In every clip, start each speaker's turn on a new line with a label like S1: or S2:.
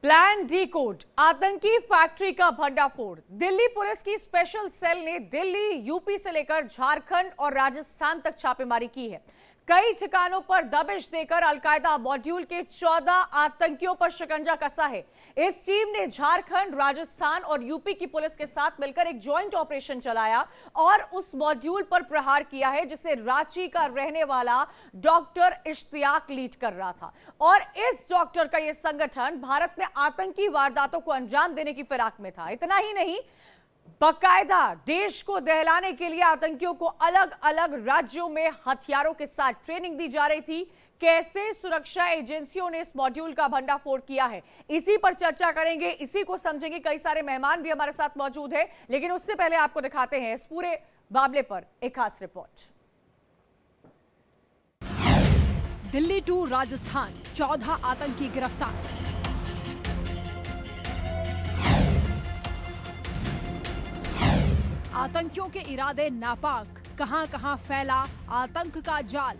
S1: Plan D code आतंकी factory का भंडाफोड़। दिल्ली पुलिस की स्पेशल सेल ने दिल्ली, यूपी से लेकर झारखंड और राजस्थान तक छापेमारी की है। कई ठिकानों पर दबिश देकर अलकायदा मॉड्यूल के 14 आतंकियों पर शिकंजा कसा है। इस टीम ने झारखंड, राजस्थान और यूपी की पुलिस के साथ मिलकर एक ज्वाइंट ऑपरेशन चलाया और उस मॉड्यूल पर प्रहार किया है जिसे रांची का रहने वाला डॉक्टर इश्तियाक लीड कर रहा था। और इस डॉक्टर का यह संगठन भारत में आतंकी वारदातों को अंजाम देने की फिराक में था। इतना ही नहीं, बाकायदा देश को दहलाने के लिए आतंकियों को अलग अलग राज्यों में हथियारों के साथ ट्रेनिंग दी जा रही थी। कैसे सुरक्षा एजेंसियों ने इस मॉड्यूल का भंडाफोड़ किया है, इसी पर चर्चा करेंगे, इसी को समझेंगे। कई सारे मेहमान भी हमारे साथ मौजूद हैं, लेकिन उससे पहले आपको दिखाते हैं इस पूरे मामले पर एक खास रिपोर्ट।
S2: दिल्ली टू राजस्थान, 14 आतंकी गिरफ्तार। आतंकियों के इरादे नापाक, कहां-कहां फैला आतंक का जाल।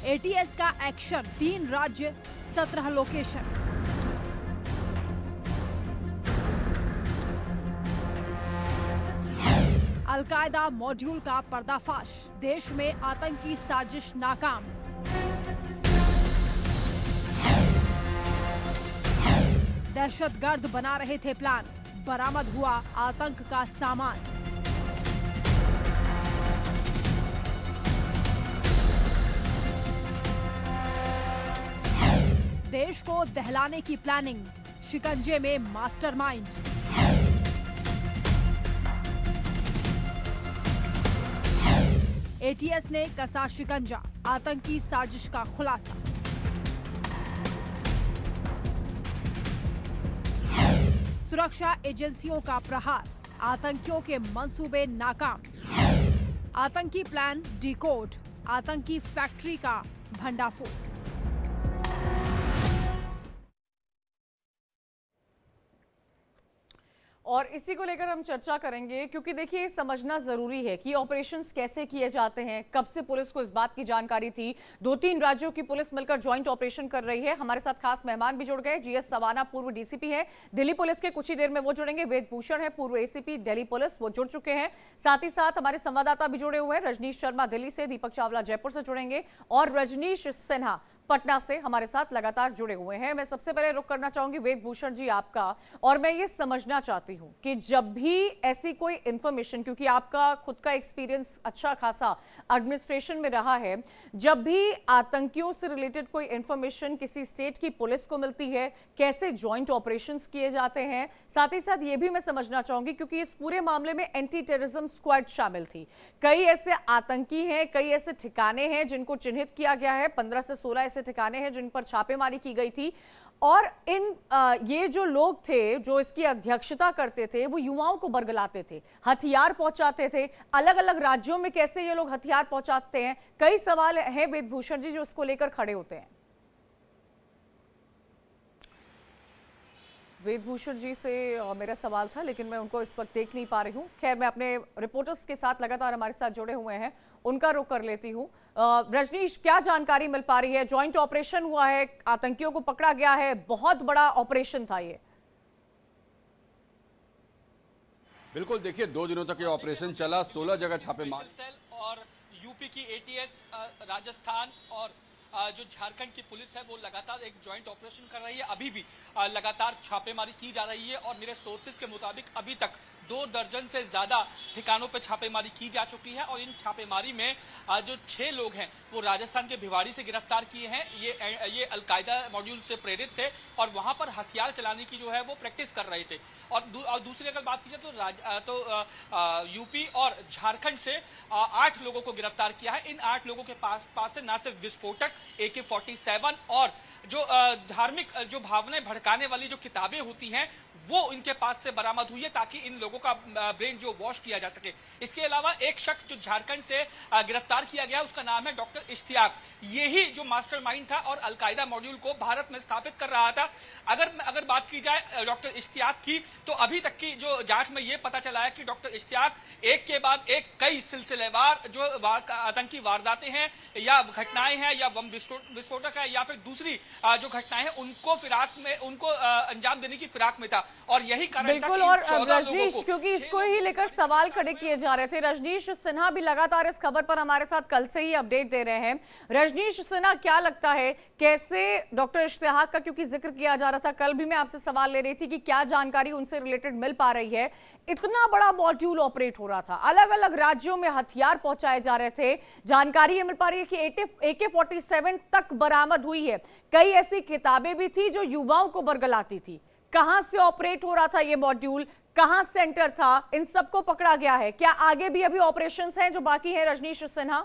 S2: एटीएस का एक्शन, 3 राज्य, 17 लोकेशन। अलकायदा मॉड्यूल का पर्दाफाश, देश में आतंकी साजिश नाकाम। दहशतगर्द बना रहे थे प्लान, बरामद हुआ आतंक का सामान। देश को दहलाने की प्लानिंग, शिकंजे में मास्टरमाइंड। एटीएस ने कसा शिकंजा, आतंकी साजिश का खुलासा। सुरक्षा एजेंसियों का प्रहार, आतंकियों के मंसूबे नाकाम। आतंकी प्लान डिकोड, आतंकी फैक्ट्री का भंडाफोड़।
S1: और इसी को लेकर हम चर्चा करेंगे, क्योंकि देखिए समझना जरूरी है कि ऑपरेशंस कैसे किए जाते हैं। कब से पुलिस को इस बात की जानकारी थी? 2-3 राज्यों की पुलिस मिलकर ज्वाइंट ऑपरेशन कर रही है। हमारे साथ खास मेहमान भी जुड़ गए। जीएस सवाना पूर्व डीसीपी है दिल्ली पुलिस के, कुछ ही देर में वो जुड़ेंगे। वेद भूषण है पूर्व एसीपी दिल्ली पुलिस, वो जुड़ चुके हैं। साथ ही साथ हमारे संवाददाता भी जुड़े हुए हैं। रजनीश शर्मा दिल्ली से, दीपक चावला जयपुर से जुड़ेंगे और रजनीश सिन्हा पटना से हमारे साथ लगातार जुड़े हुए हैं। मैं सबसे पहले रुक करना चाहूंगी वेद भूषण जी आपका, और मैं ये समझना चाहती हूं कि जब भी ऐसी कोई इंफॉर्मेशन, क्योंकि आपका खुद का एक्सपीरियंस अच्छा खासा एडमिनिस्ट्रेशन में रहा है, जब भी आतंकियों से रिलेटेड कोई इंफॉर्मेशन किसी स्टेट की पुलिस को मिलती है, कैसे ज्वाइंट ऑपरेशंस किए जाते हैं। साथ ही साथ ये भी मैं समझना चाहूंगी, क्योंकि इस पूरे मामले में एंटी टेररिज्म स्क्वाड शामिल थी। कई ऐसे आतंकी हैं, कई ऐसे ठिकाने हैं जिनको चिन्हित किया गया है। 15 से 16 ऐसे ठिकाने हैं जिन पर छापेमारी की गई थी। और ये जो लोग थे जो इसकी अध्यक्षता करते थे, वो युवाओं को बरगलाते थे, हथियार पहुंचाते थे। अलग अलग राज्यों में कैसे ये लोग हथियार पहुंचाते हैं, कई सवाल हैं वेद भूषण जी जो इसको लेकर खड़े होते हैं। वेद भूषण जी से मेरा सवाल था, लेकिन मैं उनको इस वक्त देख नहीं पा रही हूँ। खैर, मैं अपने रिपोर्टर्स के साथ लगातार हमारे साथ जुड़े हुए हैं, उनका रुख कर लेती हूँ। रजनीश, क्या जानकारी मिल पा रही है? ज्वाइंट ऑपरेशन हुआ है, आतंकियों को पकड़ा गया है, बहुत बड़ा ऑपरेशन था ये।
S3: बिल्कुल, देखिए 2 दिनों तक ये ऑपरेशन चला, 16 जगह छापेमारी।
S4: और यूपी की एटीएस, राजस्थान और जो झारखंड की पुलिस है वो लगातार एक ज्वाइंट ऑपरेशन कर रही है। अभी भी लगातार छापेमारी की जा रही है और मेरे सोर्सेज के मुताबिक अभी तक 2 दर्जन से ज्यादा ठिकानों पर छापेमारी की जा चुकी है। और इन छापेमारी में जो 6 लोग हैं वो राजस्थान के भिवाड़ी से गिरफ्तार किए हैं। ये अलकायदा मॉड्यूल से प्रेरित थे और वहां पर हथियार चलाने की जो है वो प्रैक्टिस कर रहे थे। और दूसरी अगर बात की जाए तो यूपी और झारखंड से 8 लोगों को गिरफ्तार किया है। इन 8 लोगों के पास से न सिर्फ विस्फोटक, AK-47 और जो धार्मिक जो भावनाएं भड़काने वाली जो किताबें होती हैं वो इनके पास से बरामद हुई है, ताकि इन लोगों का ब्रेन जो वॉश किया जा सके। इसके अलावा एक शख्स जो झारखंड से गिरफ्तार किया गया, उसका नाम है डॉक्टर इश्तियाक। यही जो मास्टरमाइंड था और अलकायदा मॉड्यूल को भारत में स्थापित कर रहा था। अगर बात की जाए डॉक्टर इश्तियाक की, तो अभी तक की जो जांच में ये पता चला है कि डॉक्टर इश्तियाक एक के बाद एक कई सिलसिलेवार जो आतंकी वारदातें हैं या घटनाएं हैं या बम विस्फोटक है या फिर दूसरी जो घटनाएं हैं उनको अंजाम देने की फिराक में था। और यही कारण
S1: बिल्कुल। और रजनीश, क्योंकि इसको ही लेकर सवाल खड़े किए जा रहे थे, रजनीश सिन्हा भी लगातार इस खबर पर हमारे साथ कल से ही अपडेट दे रहे हैं। रजनीश सिन्हा, क्या लगता है कैसे डॉक्टर इश्तियाक का क्योंकि जिक्र किया जा रहा था, कल भी मैं आपसे सवाल ले रही थी कि क्या जानकारी उनसे रिलेटेड मिल पा रही है? इतना बड़ा मॉड्यूल ऑपरेट हो रहा था, अलग अलग राज्यों में हथियार पहुंचाए जा रहे थे, जानकारी ये मिल पा रही है कि AK-47 तक बरामद हुई है। कई ऐसी किताबें भी थी जो युवाओं को बरगलाती थी। कहां से ऑपरेट हो रहा था ये मॉड्यूल, कहां सेंटर था, इन सबको पकड़ा गया है। क्या आगे भी अभी ऑपरेशंस हैं जो बाकी हैं, रजनीश सिन्हा?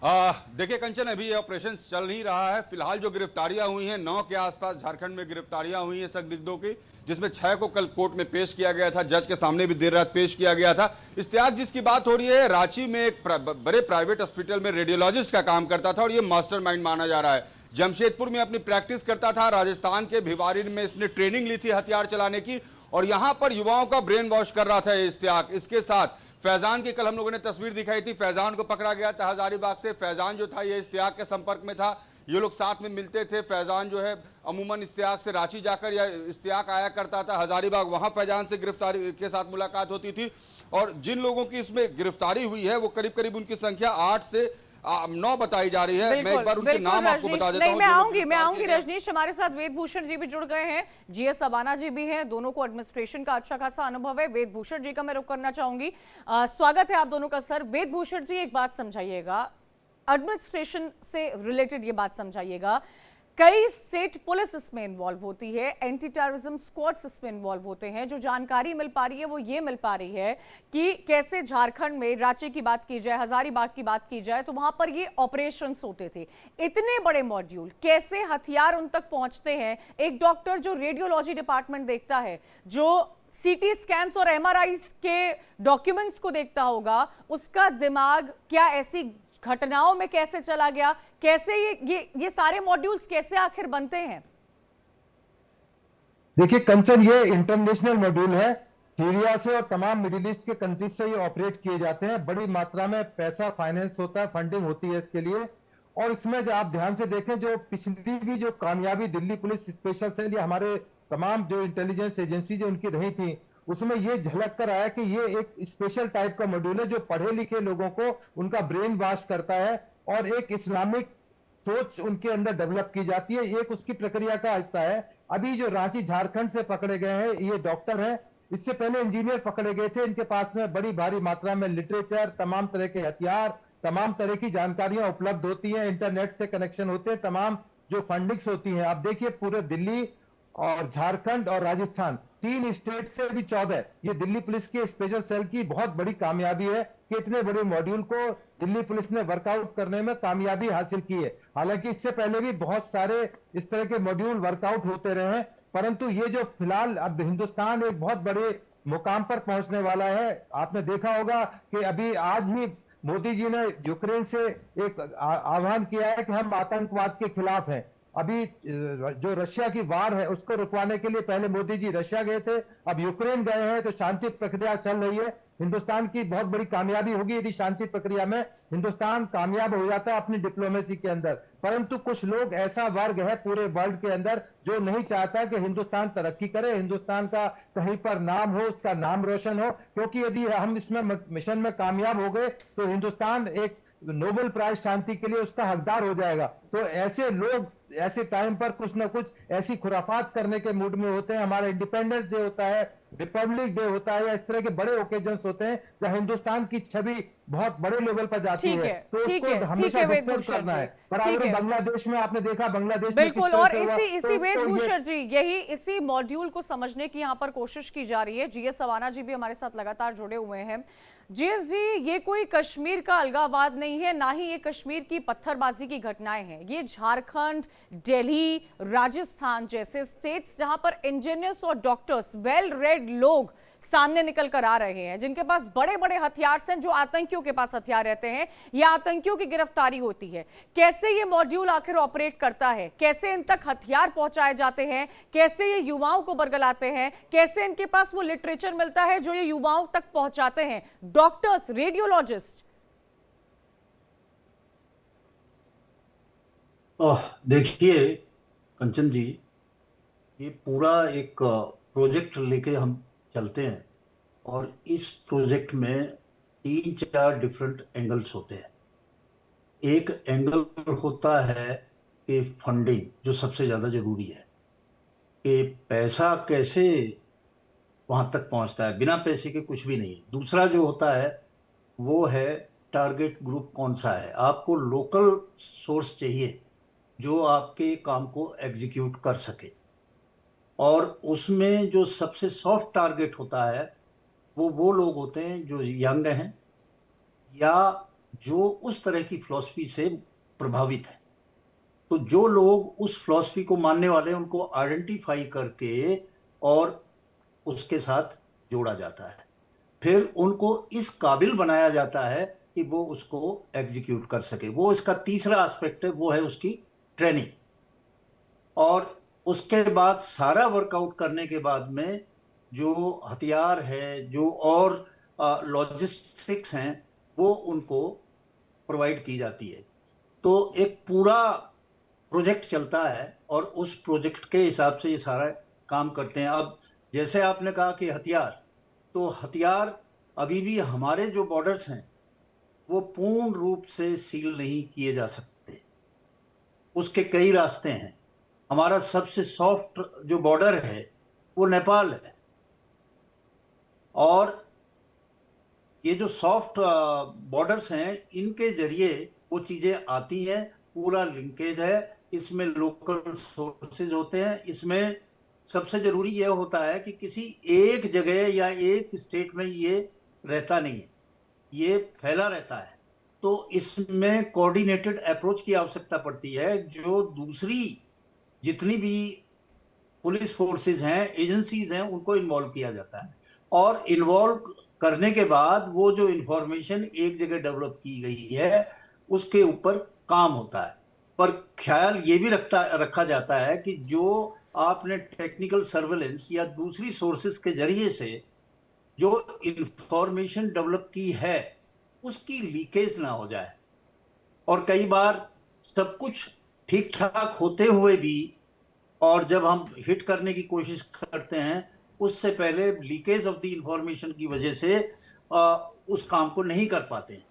S3: देखिए कंचन, अभी ये ऑपरेशन चल नहीं रहा है। फिलहाल जो गिरफ्तारियां हुई हैं 9 के आसपास झारखंड में गिरफ्तारियां हुई हैं संदिग्धों की, जिसमें 6 को कल कोर्ट में पेश किया गया था, जज के सामने भी देर रात पेश किया गया था। इश्तियाक जिसकी बात हो रही है, रांची में एक बड़े प्राइवेट हॉस्पिटल में रेडियोलॉजिस्ट का काम करता था और ये मास्टरमाइंड माना जा रहा है। जमशेदपुर में अपनी प्रैक्टिस करता था, राजस्थान के भिवाड़ी में इसने ट्रेनिंग ली थी हथियार चलाने की और यहां पर युवाओं का ब्रेन वॉश कर रहा था इश्तियाक। इसके साथ फैजान की कल हम लोगों ने तस्वीर दिखाई थी, फैजान को पकड़ा गया था हजारीबाग से। फैजान जो था ये इश्तियाक के संपर्क में था, ये लोग साथ में मिलते थे। फैजान जो है अमूमन इश्तियाक से रांची जाकर या इश्तियाक आया करता था हजारीबाग, वहां फैजान से गिरफ्तारी के साथ मुलाकात होती थी। और जिन लोगों की इसमें गिरफ्तारी हुई है वो करीब करीब उनकी संख्या 8 से 9 बताई जा रही है। मैं एक बार उनके नाम आपको बता देता हूं।
S1: मैं आऊंगी रजनीश। हमारे साथ वेदभूषण जी भी जुड़ गए हैं, GS अबाना जी भी हैं, दोनों को एडमिनिस्ट्रेशन का अच्छा खासा अनुभव है। वेदभूषण जी का मैं रुख करना चाहूंगी। स्वागत है आप दोनों का सर। वेदभूषण जी, एक बात समझाइएगा, एडमिनिस्ट्रेशन से रिलेटेड ये बात समझाइएगा। कई स्टेट पुलिस इसमें इन्वॉल्व होती है, एंटी टेररिज्म स्क्वाड्स इसमें इन्वॉल्व होते हैं। जो जानकारी मिल पा रही है वो ये मिल पा रही है कि कैसे झारखंड में, रांची की बात की जाए, हजारीबाग की बात की जाए, तो वहां पर ये ऑपरेशंस होते थे। इतने बड़े मॉड्यूल, कैसे हथियार उन तक पहुंचते हैं? एक डॉक्टर जो रेडियोलॉजी डिपार्टमेंट देखता है, जो CT स्कैन्स और MRI के डॉक्यूमेंट्स को देखता होगा, उसका दिमाग क्या ऐसी घटनाओं में कैसे चला गया? कैसे ये सारे मॉड्यूल्स कैसे आखिर बनते हैं?
S5: देखिए कंचन, ये इंटरनेशनल मॉड्यूल है, सीरिया से और तमाम मिडिल ईस्ट के कंट्रीज से ये ऑपरेट किए जाते हैं। बड़ी मात्रा में पैसा फाइनेंस होता है, फंडिंग होती है इसके लिए। और इसमें जो आप ध्यान से देखें, जो पिछली भी जो कामयाबी दिल्ली पुलिस स्पेशल सेल या हमारे तमाम जो इंटेलिजेंस एजेंसी जो उनकी रही थी, उसमें ये झलक कर आया कि ये एक स्पेशल टाइप का मॉड्यूल है जो पढ़े लिखे लोगों को उनका ब्रेन वॉश करता है और एक इस्लामिक सोच उनके अंदर डेवलप की जाती है। एक उसकी प्रक्रिया का हिस्सा है। अभी जो रांची झारखंड से पकड़े गए हैं ये डॉक्टर हैं, इससे पहले इंजीनियर पकड़े गए थे। इनके पास में बड़ी भारी मात्रा में लिटरेचर, तमाम तरह के हथियार, तमाम तरह की जानकारियां उपलब्ध होती हैं, इंटरनेट से कनेक्शन होते हैं, तमाम जो फंडिंग्स होती हैं। आप देखिए पूरे दिल्ली और झारखंड और राजस्थान, 3 स्टेट से भी 14, ये दिल्ली पुलिस के स्पेशल सेल की बहुत बड़ी कामयाबी है कि इतने बड़े मॉड्यूल को दिल्ली पुलिस ने वर्कआउट करने में कामयाबी हासिल की है। हालांकि इससे पहले भी बहुत सारे इस तरह के मॉड्यूल वर्कआउट होते रहे हैं, परंतु ये जो फिलहाल अब हिंदुस्तान एक बहुत बड़े मुकाम पर पहुंचने वाला है। आपने देखा होगा कि अभी आज ही मोदी जी ने यूक्रेन से एक आह्वान किया है कि हम आतंकवाद के खिलाफ हैं। अभी जो रशिया की वार है उसको रुकवाने के लिए पहले मोदी जी रशिया गए थे, अब यूक्रेन गए हैं, तो शांति प्रक्रिया चल रही है। हिंदुस्तान की बहुत बड़ी कामयाबी होगी यदि शांति प्रक्रिया में हिंदुस्तान कामयाब हो जाता है अपनी डिप्लोमेसी के अंदर। परंतु कुछ लोग, ऐसा वर्ग है पूरे वर्ल्ड के अंदर जो नहीं चाहता कि हिंदुस्तान तरक्की करे, हिंदुस्तान का कहीं पर नाम हो, उसका नाम रोशन हो, क्योंकि यदि हम इसमें मिशन में कामयाब हो गए तो हिंदुस्तान एक नोबेल प्राइज शांति के लिए उसका हकदार हो जाएगा। तो ऐसे लोग ऐसे टाइम पर कुछ ना कुछ ऐसी खुराफात करने के मूड में होते हैं। हमारा इंडिपेंडेंस डे होता है, रिपब्लिक डे होता है, या इस तरह के बड़े ओकेजन्स होते हैं जहां हिंदुस्तान की छवि बहुत बड़े लेवल पर जाती है, तो उसको हमेशा डिस्टर्ब करना है। पर अगर बांग्लादेश में आपने देखा, बांग्लादेश में
S1: बिल्कुल, और इसी वेदभूषण जी, यही इसी मॉड्यूल को समझने की यहाँ पर कोशिश की जा रही है। GS अबाना जी भी हमारे साथ लगातार जुड़े हुए हैं। जीएस जी, ये कोई कश्मीर का अलगाववाद नहीं है, ना ही ये कश्मीर की पत्थरबाजी की घटनाएं हैं। ये झारखंड, दिल्ली, राजस्थान जैसे स्टेट्स जहां पर इंजीनियर्स और डॉक्टर्स, वेल रेड लोग सामने निकल कर आ रहे हैं, जिनके पास बड़े बड़े हथियार हैं, जो आतंकियों के पास हथियार रहते हैं, या आतंकियों की गिरफ्तारी होती है। कैसे ये मॉड्यूल आखिर ऑपरेट करता है, कैसे इन तक हथियार पहुंचाए जाते हैं, कैसे ये युवाओं को बरगलाते हैं, कैसे इनके पास वो लिटरेचर मिलता है जो ये युवाओं तक पहुंचाते हैं, डॉक्टर्स, रेडियोलॉजिस्ट।
S6: देखिए कंचन जी, ये पूरा एक प्रोजेक्ट लेके हम चलते हैं और इस प्रोजेक्ट में 3-4 डिफरेंट एंगल्स होते हैं। एक एंगल होता है कि फंडिंग, जो सबसे ज़्यादा ज़रूरी है, कि पैसा कैसे वहाँ तक पहुँचता है, बिना पैसे के कुछ भी नहीं है। दूसरा जो होता है वो है टारगेट ग्रुप कौन सा है। आपको लोकल सोर्स चाहिए जो आपके काम को एग्जीक्यूट कर सके, और उसमें जो सबसे सॉफ्ट टारगेट होता है वो लोग होते हैं जो यंग हैं या जो उस तरह की फिलॉसफी से प्रभावित है। तो जो लोग उस फिलॉसफी को मानने वाले हैं उनको आइडेंटिफाई करके और उसके साथ जोड़ा जाता है, फिर उनको इस काबिल बनाया जाता है कि वो उसको एग्जीक्यूट कर सके। वो इसका तीसरा एस्पेक्ट है, वो है उसकी ट्रेनिंग। और उसके बाद सारा वर्कआउट करने के बाद में जो हथियार है, जो और लॉजिस्टिक्स हैं, वो उनको प्रोवाइड की जाती है। तो एक पूरा प्रोजेक्ट चलता है और उस प्रोजेक्ट के हिसाब से ये सारा काम करते हैं। अब जैसे आपने कहा कि हथियार, तो हथियार अभी भी हमारे जो बॉर्डर्स हैं वो पूर्ण रूप से सील नहीं किए जा सकते, उसके कई रास्ते हैं। हमारा सबसे सॉफ्ट जो बॉर्डर है वो नेपाल है, और ये जो सॉफ्ट बॉर्डर्स हैं इनके जरिए वो चीजें आती हैं, पूरा लिंकेज है, इसमें लोकल सोर्सेज होते हैं। इसमें सबसे जरूरी यह होता है कि किसी एक जगह या एक स्टेट में ये रहता नहीं है, ये फैला रहता है। तो इसमें कोऑर्डिनेटेड अप्रोच की आवश्यकता पड़ती है, जो दूसरी जितनी भी पुलिस फोर्सेज हैं, एजेंसीज हैं, उनको इन्वॉल्व किया जाता है। और इन्वॉल्व करने के बाद वो जो इंफॉर्मेशन एक जगह डेवलप की गई है उसके ऊपर काम होता है। पर ख्याल ये भी रखा जाता है कि जो आपने टेक्निकल सर्वेलेंस या दूसरी सोर्सेज के जरिए से जो इंफॉर्मेशन डेवलप की है उसकी लीकेज ना हो जाए। और कई बार सब कुछ ठीक ठाक होते हुए भी, और जब हम हिट करने की कोशिश करते हैं उससे पहले लीकेज ऑफ द इंफॉर्मेशन की वजह से उस काम को नहीं कर पाते हैं।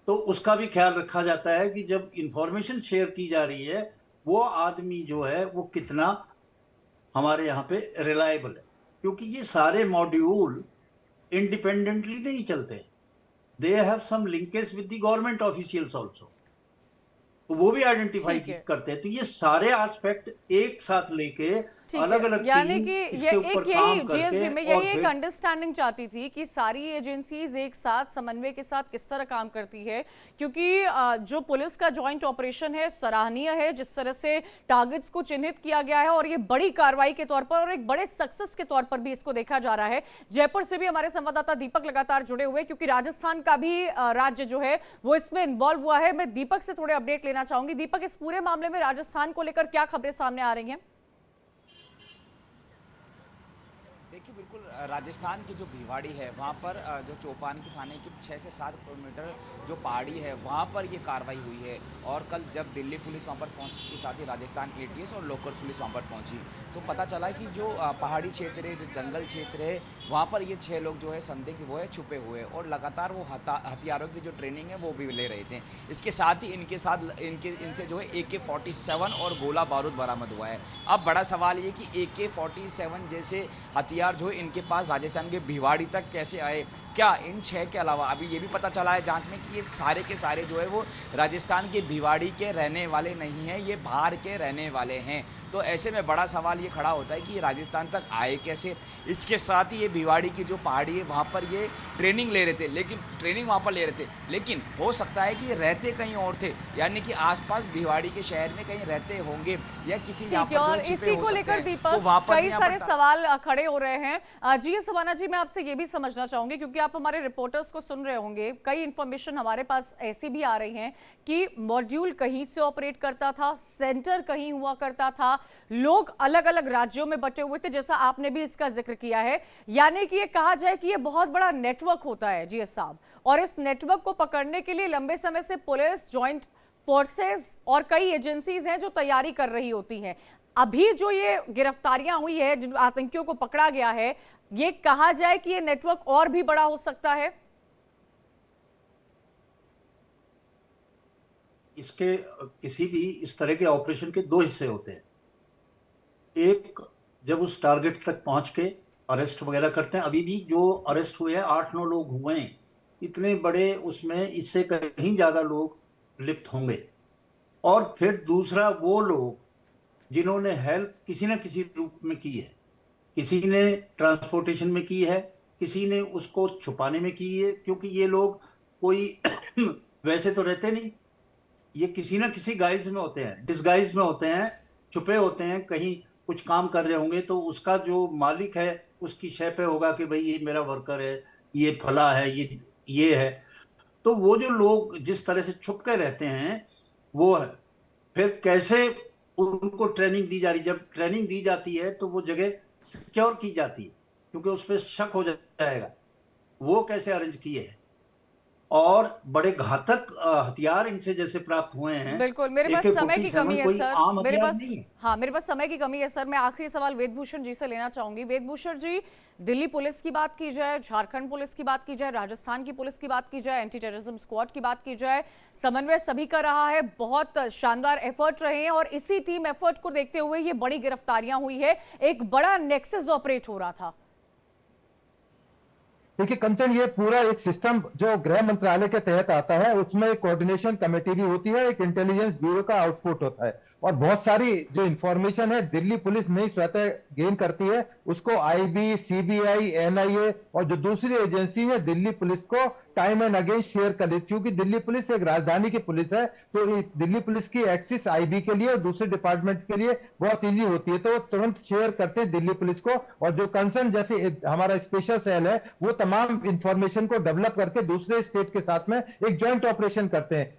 S6: तो उसका भी ख्याल रखा जाता है कि जब इंफॉर्मेशन शेयर की जा रही है वो आदमी जो है वो कितना हमारे यहाँ पे रिलायबल है, क्योंकि ये सारे मॉड्यूल इंडिपेंडेंटली नहीं चलते, they have some linkage with the government officials also, तो वो भी आइडेंटिफाई करते हैं। तो ये सारे एस्पेक्ट एक साथ लेके अलग अलग,
S1: यानी कि ये एक यही जीएसजी में यही एक अंडरस्टैंडिंग चाहती थी कि सारी एजेंसीज एक साथ समन्वय के साथ किस तरह काम करती है, क्योंकि जो पुलिस का जॉइंट ऑपरेशन है सराहनीय है, जिस तरह से टारगेट्स को चिन्हित किया गया है और ये बड़ी कार्रवाई के तौर पर और एक बड़े सक्सेस के तौर पर भी इसको देखा जा रहा है। जयपुर से भी हमारे संवाददाता दीपक लगातार जुड़े हुए, क्योंकि राजस्थान का भी राज्य जो है वो इसमें इन्वॉल्व हुआ है। मैं दीपक से थोड़े अपडेट लेना चाहूंगी। दीपक, इस पूरे मामले में राजस्थान को लेकर क्या खबरें सामने आ रही हैं?
S7: देखिए, बिल्कुल राजस्थान की जो भिवाड़ी है वहाँ पर जो चौपान की थाने की 6 से 7 किलोमीटर जो पहाड़ी है वहाँ पर ये कार्रवाई हुई है। और कल जब दिल्ली पुलिस वहाँ पर पहुँची, इसके साथ ही राजस्थान एटीएस और लोकल पुलिस वहाँ पर पहुँची, तो पता चला कि जो पहाड़ी क्षेत्र है, जो जंगल क्षेत्र है, वहाँ पर ये 6 लोग जो है संदिग्ध वो है छुपे हुए, और लगातार वो हथियारों की जो ट्रेनिंग है वो भी ले रहे थे। इसके साथ ही इनसे जो है AK-47 और गोला बारूद बरामद हुआ है। अब बड़ा सवाल ये कि AK-47 जैसे हथियार हथियार जो इनके पास राजस्थान के भिवाड़ी तक कैसे आए, क्या इन 6 के अलावा अभी ये भी पता चला है जांच में कि ये सारे के सारे जो है वो राजस्थान के भिवाड़ी के रहने वाले नहीं हैं, ये बाहर के रहने वाले हैं। तो ऐसे में बड़ा सवाल ये खड़ा होता है कि ये राजस्थान तक आए कैसे। इसके साथ ही ये भिवाड़ी की जो पहाड़ी है वहाँ पर ये ट्रेनिंग ले रहे थे, लेकिन ट्रेनिंग वहाँ पर ले रहे थे, लेकिन हो सकता है कि ये रहते कहीं और थे, यानी कि आसपास भिवाड़ी के शहर में कहीं रहते होंगे या किसी यहाँ
S1: ठीक है,
S7: पर जो
S1: और
S7: छिपे
S1: इसी
S7: हो
S1: को
S7: सकते
S1: लेकर
S7: हैं।
S1: दीपक
S7: तो वहाँ पर
S1: कई
S7: भी यहाँ
S1: सारे
S7: पर
S1: सवाल खड़े हो रहे हैं। जी सवाना जी, मैं आपसे ये भी समझना चाहूंगी क्योंकि आप हमारे रिपोर्टर्स को सुन रहे होंगे, कई इंफॉर्मेशन हमारे पास ऐसी भी आ रही हैं कि मॉड्यूल कहीं से ऑपरेट करता था, सेंटर कहीं हुआ करता था, लोग अलग अलग राज्यों में बटे हुए थे, जैसा आपने भी इसका जिक्र किया है। यानी कि ये कहा जाए कि ये बहुत बड़ा नेटवर्क होता है जीएस साहब, और इस नेटवर्क को पकड़ने के लिए लंबे समय से पुलिस, जॉइंट फोर्सेस और कई एजेंसीज हैं जो तैयारी कर रही होती हैं। अभी जो ये गिरफ्तारियां हुई है, जिन आतंकियों को पकड़ा गया है, ये कहा जाए कि ये नेटवर्क और भी बड़ा हो सकता है।
S6: इसके किसी भी इस तरह के ऑपरेशन के 2 हिस्से होते हैं। एक, जब उस टारगेट तक पहुंच के अरेस्ट वगैरह करते हैं। अभी भी जो अरेस्ट हुए हैं 8-9 लोग हुए हैं, इतने बड़े उसमें इससे कहीं ज्यादा लोग लिप्त होंगे। और फिर दूसरा, वो लोग जिन्होंने हेल्प किसी न किसी रूप में की है, किसी ने ट्रांसपोर्टेशन में की है, किसी ने उसको छुपाने में की है, क्योंकि ये लोग कोई वैसे तो रहते नहीं, ये किसी ना किसी गाइज में होते हैं, डिस्गाइज में होते हैं, छुपे होते हैं, कहीं कुछ काम कर रहे होंगे तो उसका जो मालिक है उसकी शय पे होगा कि भाई ये मेरा वर्कर है, ये फला है, ये है। तो वो जो लोग जिस तरह से छुप के रहते हैं वो है। फिर कैसे उनको ट्रेनिंग दी जा रही, जब ट्रेनिंग दी जाती है तो वो जगह सिक्योर की जाती है क्योंकि उस पर शक हो जाएगा, वो कैसे अरेंज किए हैं। और बड़े घातक हथियार इनसे जैसे प्राप्त हुए हैं।
S1: बिल्कुल, मेरे पास समय की कमी है
S6: कोई
S1: सर,
S6: आम
S1: मेरे
S6: हथियार
S1: पास
S6: नहीं है।
S1: हाँ, मेरे पास समय की कमी है सर। मैं आखिरी सवाल वेदभूषण जी से लेना चाहूंगी। वेदभूषण जी, दिल्ली पुलिस की बात की जाए, झारखंड पुलिस की बात की जाए, राजस्थान की पुलिस की बात की जाए, एंटी टेररिज्म स्क्वाड की बात की जाए, समन्वय सभी का रहा है, बहुत शानदार एफर्ट रहे हैं, और इसी टीम एफर्ट को देखते हुए ये बड़ी गिरफ्तारियां हुई है, एक बड़ा नेक्सस ऑपरेट हो रहा था।
S5: देखिए कंचन, ये पूरा एक सिस्टम जो गृह मंत्रालय के तहत आता है, उसमें एक कोऑर्डिनेशन कमेटी भी होती है, एक इंटेलिजेंस ब्यूरो का आउटपुट होता है, और बहुत सारी जो इंफॉर्मेशन है दिल्ली पुलिस नहीं स्वतः गेन करती है, उसको आईबी, सीबीआई, एनआईए और जो दूसरी एजेंसी है दिल्ली पुलिस को टाइम एंड अगेन शेयर कर देती। क्योंकि दिल्ली पुलिस एक राजधानी की पुलिस है, तो दिल्ली पुलिस की एक्सेस आईबी के लिए और दूसरे डिपार्टमेंट के लिए बहुत इजी होती है, तो वो तुरंत शेयर करते हैं दिल्ली पुलिस को। और जो कंसर्न जैसे हमारा स्पेशल सेल है, वो तमाम इंफॉर्मेशन को डेवलप करके दूसरे स्टेट के साथ में एक ज्वाइंट ऑपरेशन करते हैं।